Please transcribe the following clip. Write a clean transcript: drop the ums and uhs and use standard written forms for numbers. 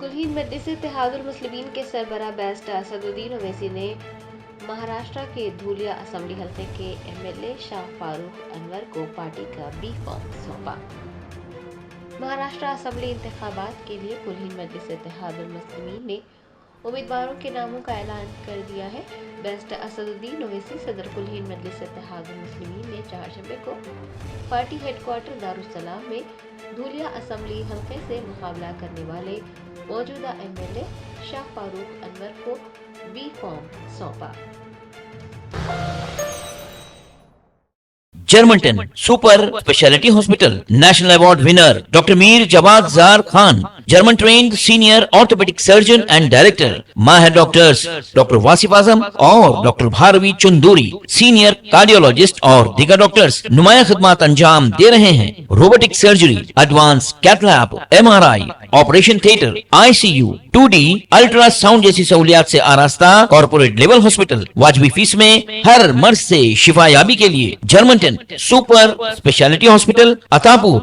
कुलहीन मजलिस इत्तेहादुल मुस्लिमीन के सरबराह बैरिस्टर असदुद्दीन ओवैसी ने महाराष्ट्र के धुलिया असेंबली हलके के एमएलए शाह फारूक अनवर को पार्टी का बी फॉर्म सौंपा। महाराष्ट्र असेंबली इंतखाबात के लिए कुलहीन मजलिस इत्तेहादुल मुस्लिमीन ने उम्मीदवारों के नामों का ऐलान कर दिया है। बैरिस्टर असदुद्दीन ओवैसी सदर कुलहीन मजलिस इत्तेहादुल मुस्लिमीन ने 4 जनवरी को पार्टी हेडक्वार्टर दारुस्सलाम में धुलिया असेंबली हलके से मुकाबला करने वाले मौजूदा एमएलए शाह फारूक अनवर को बी फॉर्म सौंपा। Germanton super speciality hospital national award winner doctor Mir Jawad Zar Khan, German trained senior orthopaedic surgeon and director, माहिर डॉक्टर्स डॉक्टर वासिफ आजम और doctor Bharavi Chunduri, senior cardiologist और दीगर डॉक्टर्स नुमाया खिदमत अंजाम दे रहे हैं। Robotic surgery, advance cath lab, MRI, operation theatre, ICU, 2D ultrasound जैसी सहूलियात से आरास्ता कॉर्पोरेट लेवल हॉस्पिटल वाजबी फीस में हर मर्ज से शिफायाबी के लिए Germanton super speciality hospital Attapur.